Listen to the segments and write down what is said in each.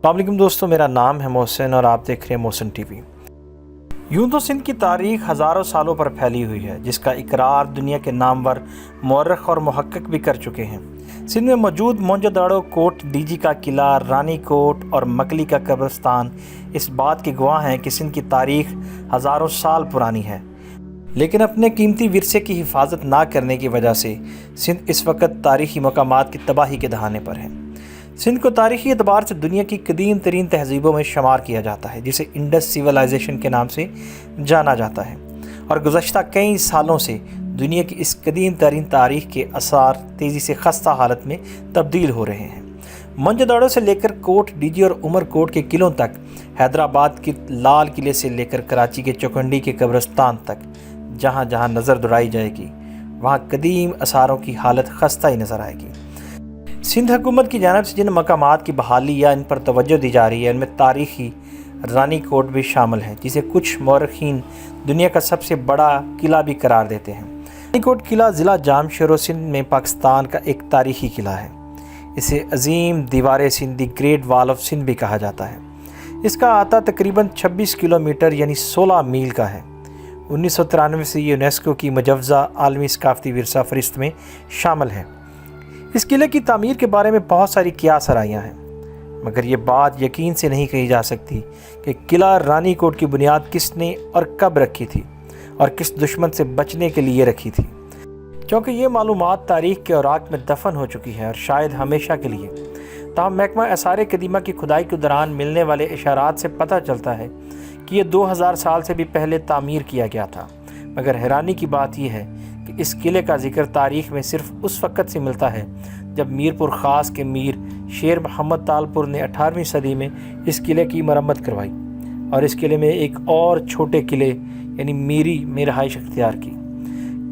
السلام علیکم دوستو، میرا نام ہے محسن اور آپ دیکھ رہے ہیں محسن ٹی وی۔ یوں تو سندھ کی تاریخ ہزاروں سالوں پر پھیلی ہوئی ہے، جس کا اقرار دنیا کے نامور مورخ اور محقق بھی کر چکے ہیں۔ سندھ میں موجود موہنجو داڑو، کوٹ ڈیجی کا قلعہ، رانی کوٹ اور مکلی کا قبرستان اس بات کے گواہ ہیں کہ سندھ کی تاریخ ہزاروں سال پرانی ہے، لیکن اپنے قیمتی ورثے کی حفاظت نہ کرنے کی وجہ سے سندھ اس وقت تاریخی مقامات کی تباہی کے دہانے پر ہے۔ سندھ کو تاریخی اعتبار سے دنیا کی قدیم ترین تہذیبوں میں شمار کیا جاتا ہے، جسے انڈس سیولائزیشن کے نام سے جانا جاتا ہے، اور گزشتہ کئی سالوں سے دنیا کی اس قدیم ترین تاریخ کے آثار تیزی سے خستہ حالت میں تبدیل ہو رہے ہیں۔ موہنجو داڑو سے لے کر کوٹ ڈیجی اور عمر کوٹ کے قلعوں تک، حیدرآباد کے لال قلعے سے لے کر کراچی کے چوکنڈی کے قبرستان تک، جہاں جہاں نظر دوڑائی جائے گی وہاں قدیم آثاروں کی حالت خستہ ہی نظر آئے گی۔ سندھ حکومت کی جانب سے جن مقامات کی بحالی یا ان پر توجہ دی جا رہی ہے، ان میں تاریخی رانی کوٹ بھی شامل ہے، جسے کچھ مورخین دنیا کا سب سے بڑا قلعہ بھی قرار دیتے ہیں۔ رانی کوٹ قلعہ ضلع جام شیرو سندھ میں پاکستان کا ایک تاریخی قلعہ ہے۔ اسے عظیم دیوار سندھ، دی گریٹ وال آف سندھ بھی کہا جاتا ہے۔ اس کا احاطہ تقریباً 26 کلومیٹر یعنی 16 میل کا ہے۔ 1993 سے یونیسکو کی مجوزہ عالمی ثقافتی ورثہ فہرست میں شامل ہے۔ اس قلعے کی تعمیر کے بارے میں بہت ساری قیاس آرائیاں ہیں، مگر یہ بات یقین سے نہیں کہی جا سکتی کہ قلعہ رانی کوٹ کی بنیاد کس نے اور کب رکھی تھی اور کس دشمن سے بچنے کے لیے رکھی تھی، کیونکہ یہ معلومات تاریخ کے اوراق میں دفن ہو چکی ہے اور شاید ہمیشہ کے لیے۔ تاہم محکمہ آثار قدیمہ کی کھدائی کے دوران ملنے والے اشارات سے پتہ چلتا ہے کہ یہ 2000 سال سے بھی پہلے تعمیر کیا گیا تھا، مگر حیرانی کی بات یہ ہے کہ اس قلعے کا ذکر تاریخ میں صرف اس وقت سے ملتا ہے جب میرپور خاص کے میر شیر محمد تالپور نے 18ویں صدی میں اس قلعے کی مرمت کروائی اور اس قلعے میں ایک اور چھوٹے قلعے یعنی میری میں رہائش اختیار کی۔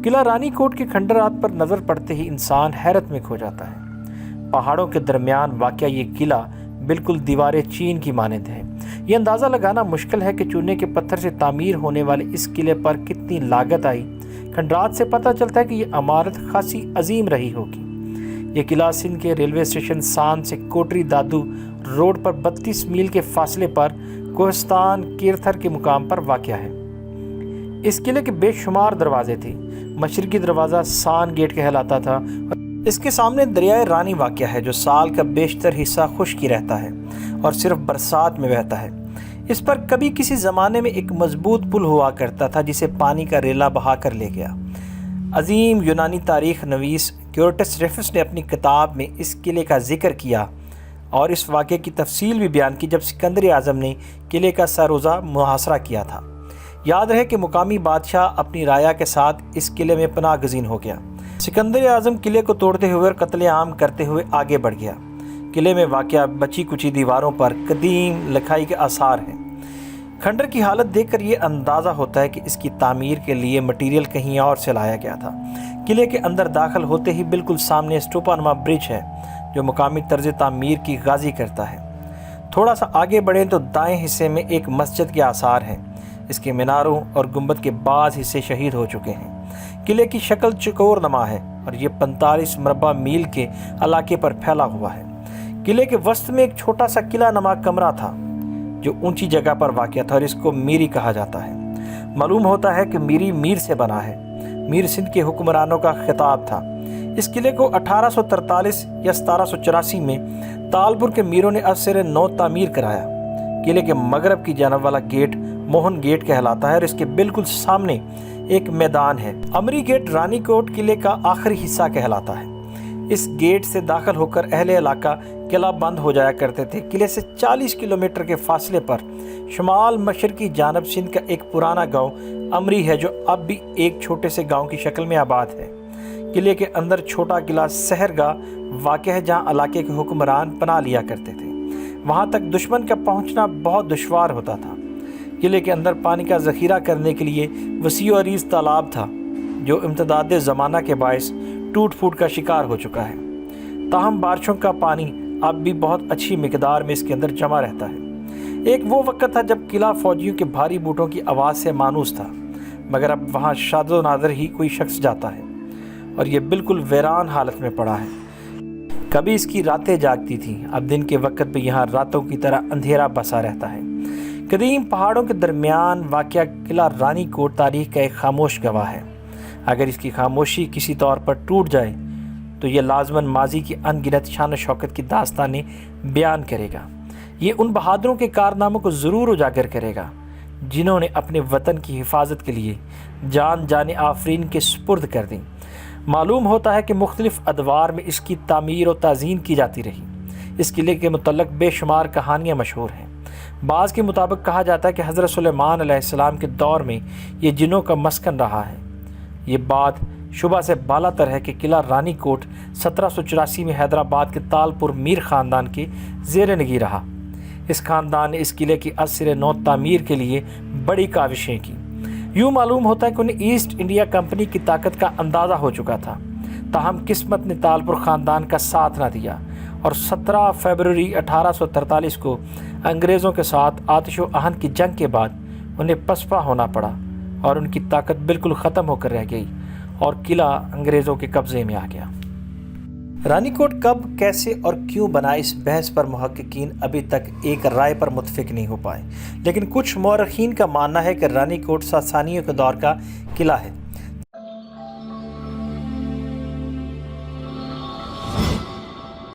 قلعہ رانی کوٹ کے کھنڈرات پر نظر پڑتے ہی انسان حیرت میں کھو جاتا ہے۔ پہاڑوں کے درمیان واقع یہ قلعہ بالکل دیوار چین کی مانند ہے۔ یہ اندازہ لگانا مشکل ہے کہ چونے کے پتھر سے تعمیر ہونے والے اس قلعے پر کتنی لاگت آئی۔ کھنڈرات سے پتہ چلتا ہے کہ یہ عمارت خاصی عظیم رہی ہوگی۔ یہ قلعہ سندھ کے ریلوے اسٹیشن سان سے کوٹری دادو روڈ پر 32 میل کے فاصلے پر کوہستان کیرتھر کے مقام پر واقع ہے۔ اس قلعے کے بے شمار دروازے تھے۔ مشرقی دروازہ سان گیٹ کہلاتا تھا۔ اس کے سامنے دریائے رانی واقع ہے، جو سال کا بیشتر حصہ خشک ہی رہتا ہے اور صرف برسات میں بہتا ہے۔ اس پر کبھی کسی زمانے میں ایک مضبوط پل ہوا کرتا تھا، جسے پانی کا ریلا بہا کر لے گیا۔ عظیم یونانی تاریخ نویس کیورٹس ریفس نے اپنی کتاب میں اس قلعے کا ذکر کیا اور اس واقعے کی تفصیل بھی بیان کی جب سکندر اعظم نے قلعے کا سروزہ محاصرہ کیا تھا۔ یاد رہے کہ مقامی بادشاہ اپنی رعایا کے ساتھ اس قلعے میں پناہ گزین ہو گیا۔ سکندر اعظم قلعے کو توڑتے ہوئے اور قتل عام کرتے ہوئے آگے بڑھ گیا۔ قلعے میں واقع بچی کچی دیواروں پر قدیم لکھائی کے آثار ہیں۔ کھنڈر کی حالت دیکھ کر یہ اندازہ ہوتا ہے کہ اس کی تعمیر کے لیے مٹیریل کہیں اور سے لایا گیا تھا۔ قلعے کے اندر داخل ہوتے ہی بالکل سامنے اسٹوپا نما برج ہے، جو مقامی طرز تعمیر کی غازی کرتا ہے۔ تھوڑا سا آگے بڑھیں تو دائیں حصے میں ایک مسجد کے آثار ہیں۔ اس کے میناروں اور گنبد کے بعض حصے شہید ہو چکے ہیں۔ قلعے کی شکل چکور نما ہے اور یہ 45 مربع میل کے علاقے پر پھیلا ہوا ہے۔ قلعے کے وسط میں ایک چھوٹا سا قلعہ نما کمرہ تھا، جو اونچی جگہ پر واقع تھا اور اس کو میری کہا جاتا ہے۔ معلوم ہوتا ہے کہ میری میر سے بنا ہے۔ میر سندھ کے حکمرانوں کا خطاب تھا۔ اس قلعے کو 1843 یا 1784 میں تالپور کے میروں نے ازسر نو تعمیر کرایا۔ قلعے کے مغرب کی جانب والا گیٹ موہن گیٹ کہلاتا ہے اور اس کے بالکل سامنے ایک میدان ہے۔ امری گیٹ رانی کوٹ قلعے کا آخری حصہ کہلاتا ہے۔ اس گیٹ سے داخل ہو کر اہل علاقہ قلعہ بند ہو جایا کرتے تھے۔ قلعے سے 40 کلومیٹر کے فاصلے پر شمال مشرقی جانب سندھ کا ایک پرانا گاؤں امری ہے، جو اب بھی ایک چھوٹے سے گاؤں کی شکل میں آباد ہے۔ قلعے کے اندر چھوٹا قلعہ سحرگاہ واقع ہے، جہاں علاقے کے حکمران پناہ لیا کرتے تھے۔ وہاں تک دشمن کا پہنچنا بہت دشوار ہوتا تھا۔ قلعے کے اندر پانی کا ذخیرہ کرنے کے لیے وسیع و عریض تالاب تھا، جو امتداد زمانہ کے باعث ٹوٹ پھوٹ کا شکار ہو چکا ہے۔ تاہم بارشوں کا پانی اب بھی بہت اچھی مقدار میں اس کے اندر جمع رہتا ہے۔ ایک وہ وقت تھا جب قلعہ فوجیوں کے بھاری بوٹوں کی آواز سے مانوس تھا، مگر اب وہاں شاذ و نادر ہی کوئی شخص جاتا ہے اور یہ بالکل ویران حالت میں پڑا ہے۔ کبھی اس کی راتیں جاگتی تھیں، اب دن کے وقت بھی یہاں راتوں کی طرح اندھیرا بسا رہتا ہے۔ قدیم پہاڑوں کے درمیان واقع قلعہ رانی کوٹ تاریخ کا ایک خاموش گواہ ہے۔ اگر اس کی خاموشی کسی طور پر ٹوٹ جائے تو یہ لازماً ماضی کی ان گنت شان و شوکت کی داستانیں بیان کرے گا۔ یہ ان بہادروں کے کارناموں کو ضرور اجاگر کرے گا جنہوں نے اپنے وطن کی حفاظت کے لیے جان آفرین کے سپرد کر دیں۔ معلوم ہوتا ہے کہ مختلف ادوار میں اس کی تعمیر و تزئین کی جاتی رہی۔ اس قلعے کے متعلق بے شمار کہانیاں مشہور ہیں۔ بعض کے مطابق کہا جاتا ہے کہ حضرت سلیمان علیہ السلام کے دور میں یہ جنوں کا مسکن رہا ہے۔ یہ بات شبہ سے بالا تر ہے کہ قلعہ رانی کوٹ 1784 میں حیدرآباد کے تالپور میر خاندان کے زیر نگی رہا۔ اس خاندان نے اس قلعے کی ازسر نو تعمیر کے لیے بڑی کاوشیں کی۔ یوں معلوم ہوتا ہے کہ انہیں ایسٹ انڈیا کمپنی کی طاقت کا اندازہ ہو چکا تھا، تاہم قسمت نے تالپور خاندان کا ساتھ نہ دیا اور 17 فروری 1843 کو انگریزوں کے ساتھ آتش و آہن کی جنگ کے بعد انہیں پسپا ہونا پڑا اور ان کی طاقت بالکل ختم ہو کر رہ گئی اور قلعہ انگریزوں کے قبضے میں آ گیا۔ رانی کوٹ کب، کیسے اور کیوں بنا، اس بحث پر محققین ابھی تک ایک رائے پر متفق نہیں ہو پائے، لیکن کچھ مورخین کا ماننا ہے کہ رانی کوٹ ساسانیوں کے دور کا قلعہ ہے